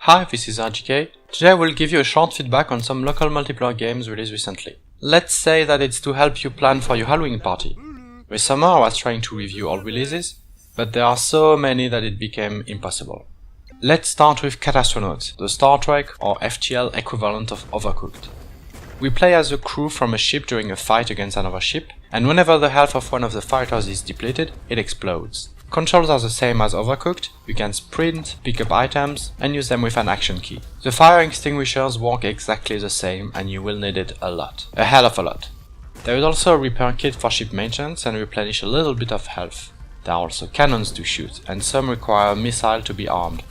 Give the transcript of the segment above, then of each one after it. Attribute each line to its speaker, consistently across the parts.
Speaker 1: Hi, this is RGK. Today I will give you a short feedback on some local multiplayer games released recently. Let's say that it's to help you plan for your Halloween party. This summer I was trying to review all releases, but there are so many that it became impossible. Let's start with Catastronauts, the Star Trek or FTL equivalent of Overcooked. We play as a crew from a ship during a fight against another ship, and whenever the health of one of the fighters is depleted, it explodes. Controls are the same as Overcooked. You can sprint, pick up items, and use them with an action key. The fire extinguishers work exactly the same, and you will need it a lot. A hell of a lot. There is also a repair kit for ship maintenance and replenish a little bit of health. There are also cannons to shoot, and some require a missile to be armed.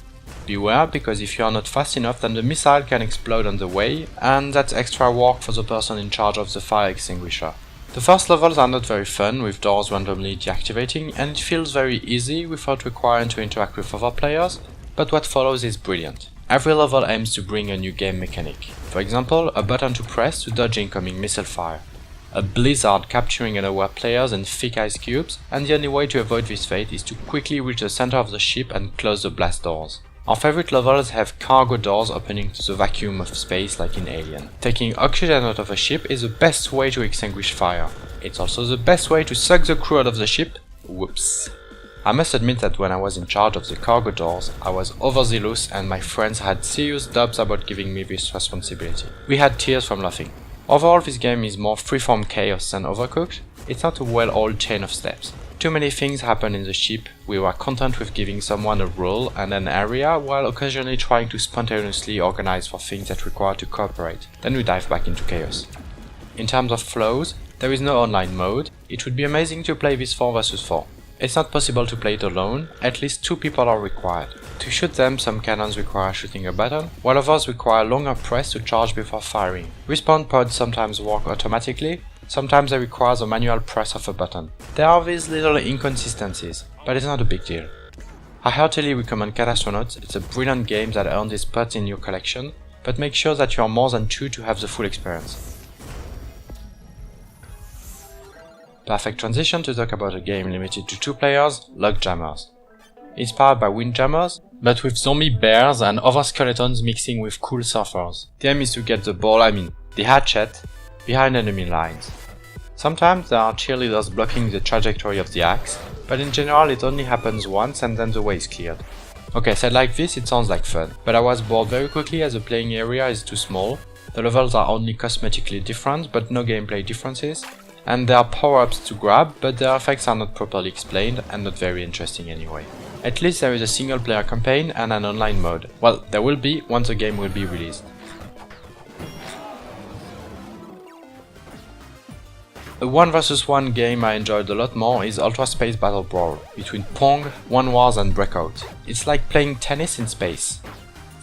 Speaker 1: Beware, because if you are not fast enough, then the missile can explode on the way, and that's extra work for the person in charge of the fire extinguisher. The first levels are not very fun, with doors randomly deactivating, and it feels very easy without requiring to interact with other players, but what follows is brilliant. Every level aims to bring a new game mechanic. For example, a button to press to dodge incoming missile fire, a blizzard capturing unaware players in thick ice cubes, and the only way to avoid this fate is to quickly reach the center of the ship and close the blast doors. Our favorite levels have cargo doors opening to the vacuum of space like in Alien. Taking oxygen out of a ship is the best way to extinguish fire. It's also the best way to suck the crew out of the ship. Whoops. I must admit that when I was in charge of the cargo doors, I was overzealous and my friends had serious doubts about giving me this responsibility. We had tears from laughing. Overall, this game is more freeform chaos than Overcooked. It's not a well-oiled chain of steps. Too many things happen in the ship. We were content with giving someone a role and an area, while occasionally trying to spontaneously organize for things that require to cooperate. Then we dive back into chaos. In terms of flows, there is no online mode. It would be amazing to play this 4 vs 4. It's not possible to play it alone, at least 2 people are required. To shoot them, some cannons require shooting a button, while others require longer press to charge before firing. Respawn pods sometimes work automatically, sometimes they require the manual press of a button. There are these little inconsistencies, but it's not a big deal. I heartily recommend Catastronauts. It's a brilliant game that earns its spot in your collection, but make sure that you are more than 2 to have the full experience. Perfect transition to talk about a game limited to 2 players, Lockjammers. Inspired by Windjammers, but with zombie bears and other skeletons mixing with cool surfers. The aim is to get the ball, the hatchet, behind enemy lines. Sometimes there are cheerleaders blocking the trajectory of the axe, but in general it only happens once and then the way is cleared. Okay, said like this, it sounds like fun, but I was bored very quickly as the playing area is too small, the levels are only cosmetically different but no gameplay differences, and there are power-ups to grab, but their effects are not properly explained and not very interesting anyway. At least there is a single player campaign and an online mode. Well, there will be once the game will be released. A 1 vs 1 game I enjoyed a lot more is Ultra Space Battle Brawl, between Pong, One Wars and Breakout. It's like playing tennis in space.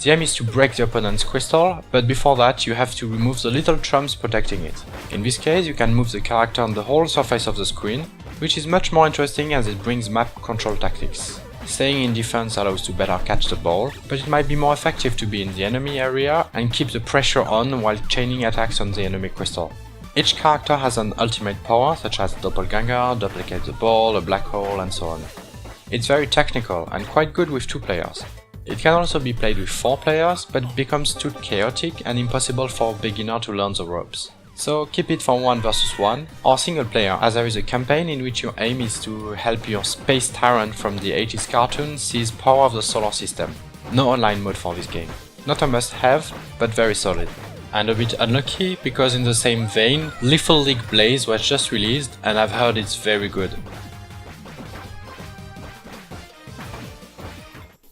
Speaker 1: The aim is to break the opponent's crystal, but before that you have to remove the little trumps protecting it. In this case you can move the character on the whole surface of the screen, which is much more interesting as it brings map control tactics. Staying in defense allows to better catch the ball, but it might be more effective to be in the enemy area and keep the pressure on while chaining attacks on the enemy crystal. Each character has an ultimate power, such as Doppelganger, Duplicate the Ball, a Black Hole, and so on. It's very technical and quite good with 2 players. It can also be played with 4 players, but it becomes too chaotic and impossible for a beginner to learn the ropes. So keep it for 1 vs 1 or single player, as there is a campaign in which your aim is to help your space tyrant from the 80s cartoon seize power of the solar system. No online mode for this game. Not a must-have, but very solid. And a bit unlucky, because in the same vein, Lethal League Blaze was just released and I've heard it's very good.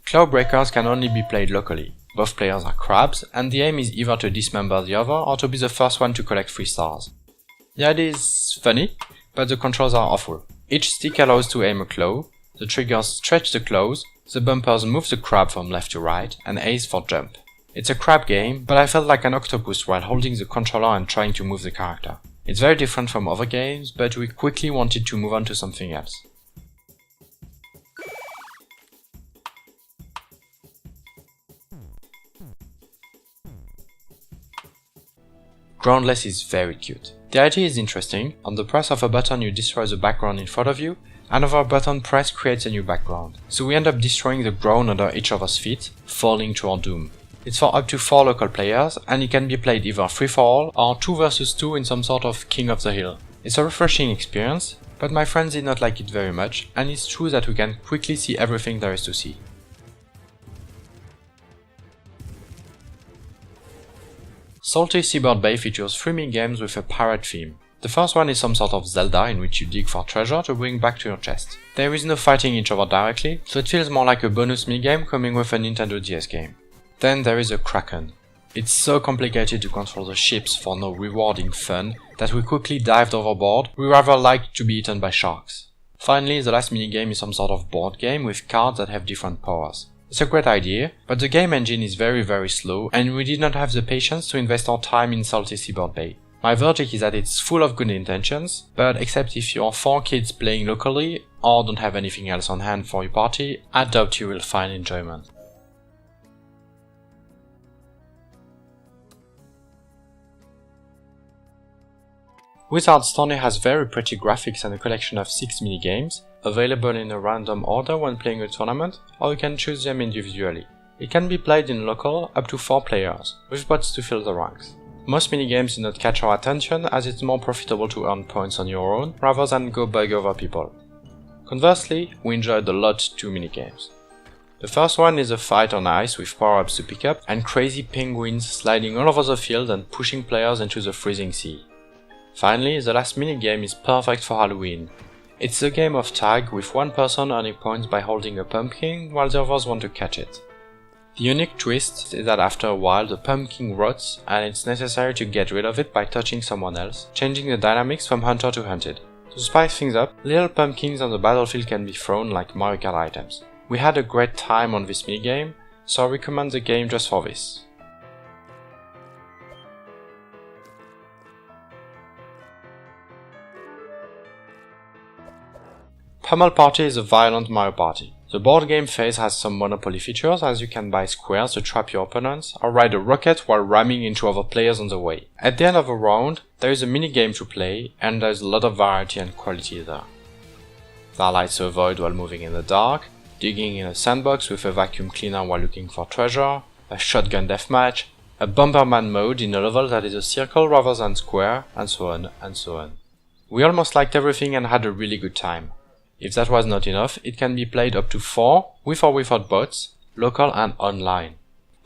Speaker 1: Clawbreakers can only be played locally. Both players are crabs, and the aim is either to dismember the other or to be the first one to collect 3 stars. The idea is funny, but the controls are awful. Each stick allows to aim a claw, the triggers stretch the claws, the bumpers move the crab from left to right, and A's for jump. It's a crab game, but I felt like an octopus while holding the controller and trying to move the character. It's very different from other games, but we quickly wanted to move on to something else. Groundless is very cute. The idea is interesting. On the press of a button you destroy the background in front of you, another button press creates a new background. So we end up destroying the ground under each other's feet, falling to our doom. It's for up to 4 local players, and it can be played either free-for-all or 2 versus 2 in some sort of King of the Hill. It's a refreshing experience, but my friends did not like it very much, and it's true that we can quickly see everything there is to see. Salty Seabird Bay features 3 mini-games with a pirate theme. The first one is some sort of Zelda in which you dig for treasure to bring back to your chest. There is no fighting each other directly, so it feels more like a bonus minigame coming with a Nintendo DS game. Then there is a Kraken. It's so complicated to control the ships for no rewarding fun that we quickly dived overboard. We rather like to be eaten by sharks. Finally, the last minigame is some sort of board game with cards that have different powers. It's a great idea, but the game engine is very slow and we did not have the patience to invest our time in Salty Seabird Bay. My verdict is that it's full of good intentions, but except if you are 4 kids playing locally or don't have anything else on hand for your party, I doubt you will find enjoyment. Wizard's Tourney has very pretty graphics and a collection of 6 minigames, available in a random order when playing a tournament, or you can choose them individually. It can be played in local up to 4 players, with bots to fill the ranks. Most minigames do not catch our attention as it's more profitable to earn points on your own rather than go bug over people. Conversely, we enjoyed a lot 2 minigames. The first one is a fight on ice with power-ups to pick up and crazy penguins sliding all over the field and pushing players into the freezing sea. Finally, the last minigame is perfect for Halloween. It's a game of tag with one person earning points by holding a pumpkin while the others want to catch it. The unique twist is that after a while the pumpkin rots and it's necessary to get rid of it by touching someone else, changing the dynamics from hunter to hunted. To spice things up, little pumpkins on the battlefield can be thrown like Mario Kart items. We had a great time on this minigame, so I recommend the game just for this. Pummel Party is a violent Mario Party. The board game phase has some Monopoly features as you can buy squares to trap your opponents or ride a rocket while ramming into other players on the way. At the end of a round, there is a minigame to play and there is a lot of variety and quality there. There are lights to avoid while moving in the dark, digging in a sandbox with a vacuum cleaner while looking for treasure, a shotgun deathmatch, a Bomberman mode in a level that is a circle rather than square, and so on and so on. We almost liked everything and had a really good time. If that was not enough, it can be played up to 4, with or without bots, local and online.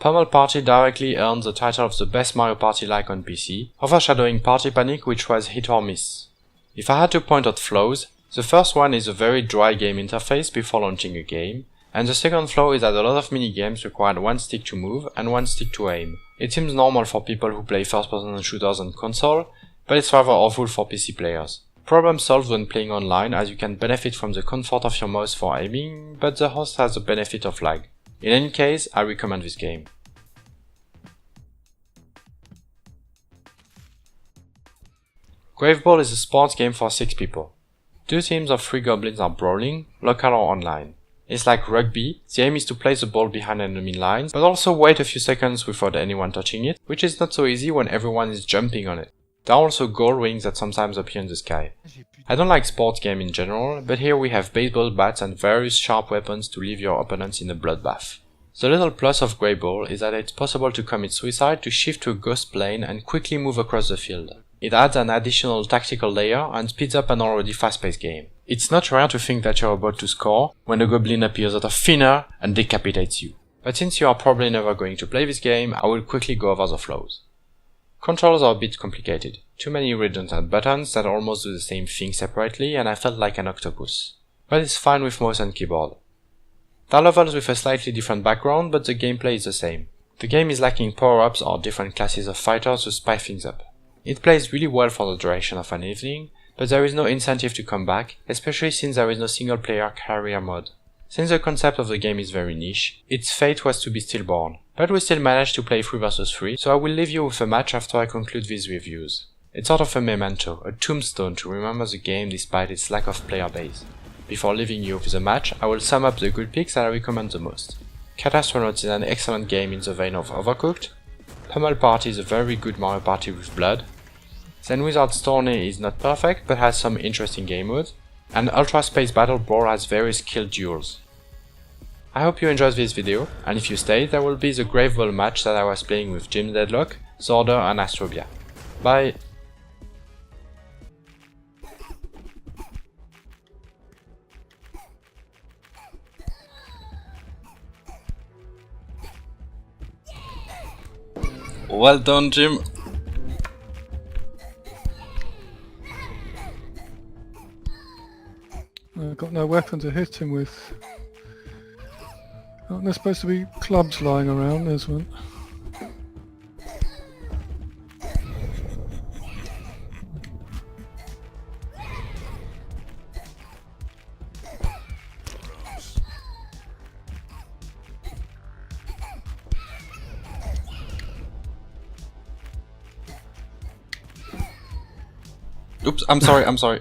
Speaker 1: Pummel Party directly earned the title of the best Mario Party-like on PC, overshadowing Party Panic, which was hit or miss. If I had to point out flaws, the first one is a very dry game interface before launching a game, and the second flaw is that a lot of minigames required one stick to move and one stick to aim. It seems normal for people who play first-person shooters on console, but it's rather awful for PC players. Problem solved when playing online as you can benefit from the comfort of your mouse for aiming, but the host has the benefit of lag. In any case, I recommend this game. Graveball is a sports game for 6 people. 2 teams of 3 goblins are brawling, local or online. It's like rugby, the aim is to place the ball behind enemy lines, but also wait a few seconds without anyone touching it, which is not so easy when everyone is jumping on it. There are also gold rings that sometimes appear in the sky. I don't like sports games in general, but here we have baseball bats and various sharp weapons to leave your opponents in a bloodbath. The little plus of Graveball is that it's possible to commit suicide to shift to a ghost plane and quickly move across the field. It adds an additional tactical layer and speeds up an already fast-paced game. It's not rare to think that you're about to score when a goblin appears out of thin air and decapitates you. But since you are probably never going to play this game, I will quickly go over the flaws. Controls are a bit complicated. Too many redundant buttons that almost do the same thing separately and I felt like an octopus. But it's fine with mouse and keyboard. There are levels with a slightly different background, but the gameplay is the same. The game is lacking power-ups or different classes of fighters to spice things up. It plays really well for the duration of an evening, but there is no incentive to come back, especially since there is no single-player career mode. Since the concept of the game is very niche, its fate was to be stillborn. But we still managed to play 3 vs 3, so I will leave you with a match after I conclude these reviews. It's sort of a memento, a tombstone to remember the game despite its lack of player base. Before leaving you with the match, I will sum up the good picks that I recommend the most. Catastronauts is an excellent game in the vein of Overcooked. Pummel Party is a very good Mario Party with blood. Then Wizard's Tourney is not perfect but has some interesting game modes. And Ultra Space Battle Brawl has various skilled duels. I hope you enjoyed this video, and if you stay, there will be the Graveball match that I was playing with Jimdeadlock, Zorder and Astrobia. Bye! Well done, Jim!
Speaker 2: I've got no weapon to hit him with. Aren't there supposed to be clubs lying around? There's one.
Speaker 1: Oops, I'm sorry, I'm sorry.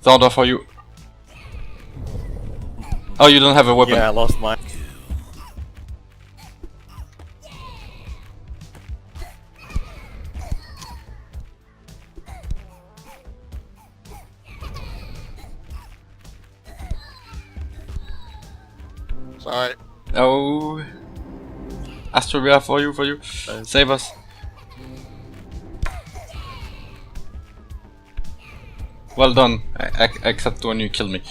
Speaker 1: Zorder for you. Oh, you don't have a weapon.
Speaker 3: Yeah, I lost mine.
Speaker 4: Sorry.
Speaker 1: Oh. Astrobia for you. Save us. Well done, except when you kill me.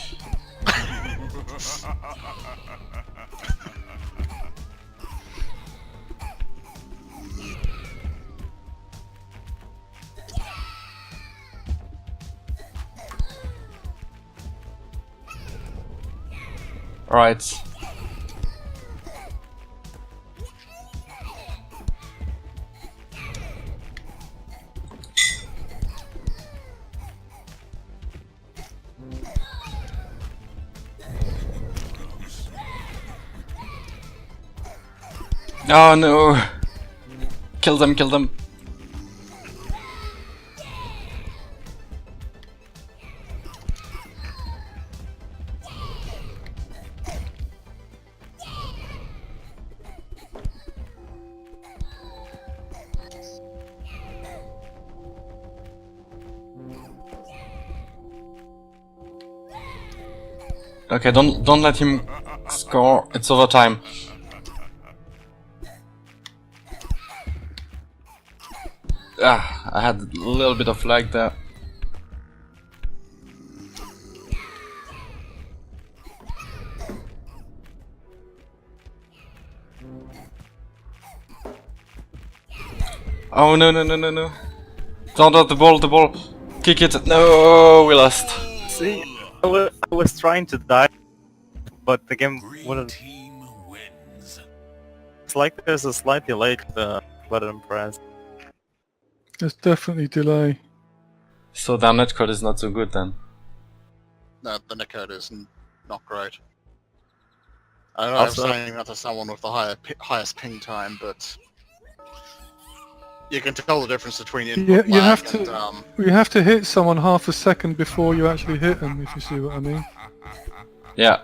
Speaker 1: Alright. Oh no! Kill them, kill them! Okay, don't let him score. It's overtime. Ah, I had a little bit of lag there. Oh no. Don't the ball. Kick it. No, we lost.
Speaker 3: See, I was trying to die, but the game wouldn't. It's like there's a slight delay to the button press.
Speaker 2: There's definitely delay.
Speaker 1: So their netcode is not so good then.
Speaker 4: No, the netcode is not great. I know I'm saying that to someone with the highest ping time, but you can tell the difference between input
Speaker 2: You have
Speaker 4: lag
Speaker 2: to.
Speaker 4: and,
Speaker 2: You have to hit someone half a second before you actually hit them. If you see what I mean.
Speaker 1: Yeah.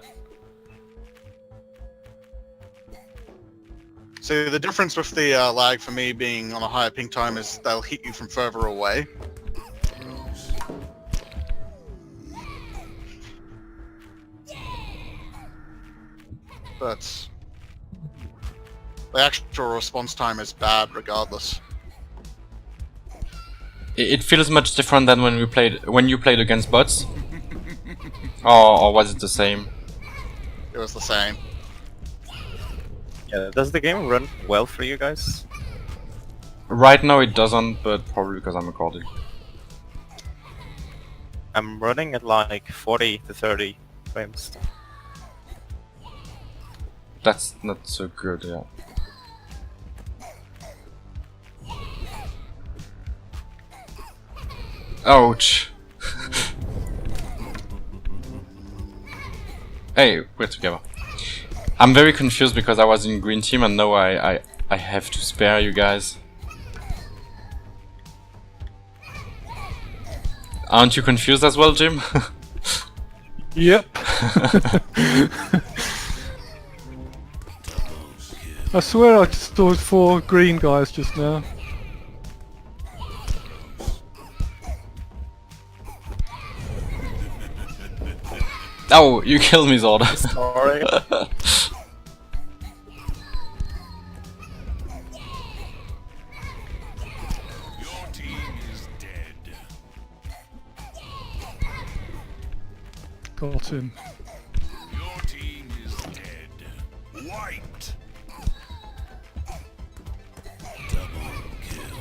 Speaker 4: So the difference with the lag for me being on a higher ping time is they'll hit you from further away. But the actual response time is bad regardless.
Speaker 1: It feels much different than when you played against bots. Or was it the same?
Speaker 4: It was the same.
Speaker 3: Yeah, does the game run well for you guys?
Speaker 1: Right now it doesn't, but probably because I'm recording.
Speaker 3: I'm running at like 40 to 30 frames.
Speaker 1: That's not so good, yeah. Ouch! Hey, we're together. I'm very confused because I was in green team and now I have to spare you guys. Aren't you confused as well, Jim?
Speaker 2: Yep. I swear I saw 4 green guys just now.
Speaker 1: Oh, you killed me, Zorder.
Speaker 3: Sorry.
Speaker 2: Got him.
Speaker 5: Your team is dead. Wiped. Double kill.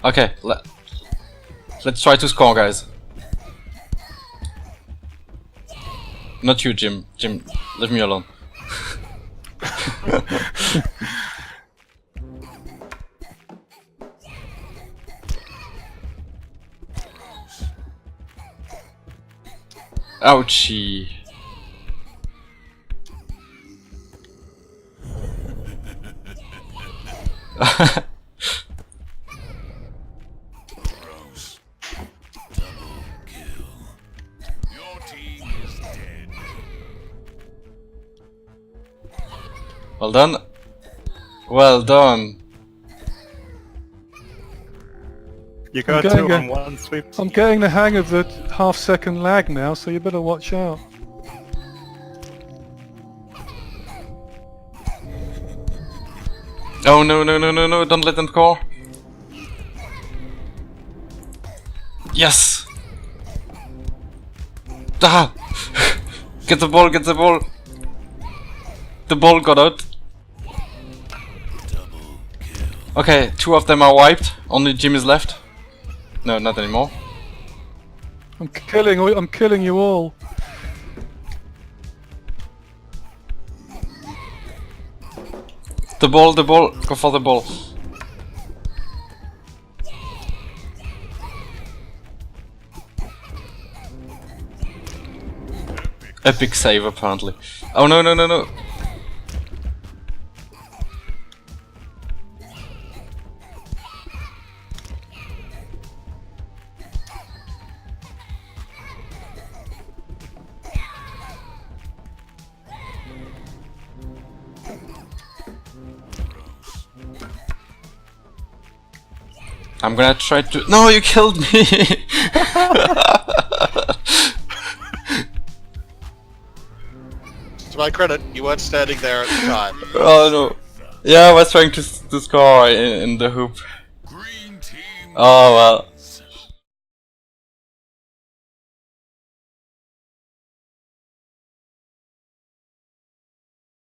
Speaker 1: Okay, let's try to score, guys. Not you, Jim. Jim, leave me alone. Ouchie.
Speaker 5: Gross. Double kill. Your team is dead.
Speaker 1: Well done. Well done.
Speaker 3: You got
Speaker 2: getting
Speaker 3: two
Speaker 2: a-
Speaker 3: on one sweep.
Speaker 2: I'm getting the hang of the half-second lag now, so you better watch out.
Speaker 1: Oh no no no no no! Don't let them score. Yes. Ah! Get the ball! Get the ball! The ball got out.
Speaker 5: Double kill.
Speaker 1: Okay, 2 of them are wiped. Only Jim is left. No, not anymore.
Speaker 2: I'm killing you all.
Speaker 1: The ball, go for the ball. Epic save, apparently. Oh no, no, no, no. I'm gonna try to. No, you killed me!
Speaker 4: To my credit, you weren't standing there at the time.
Speaker 1: Oh no. Yeah, I was trying to score in the hoop.
Speaker 5: Green team.
Speaker 1: Oh well.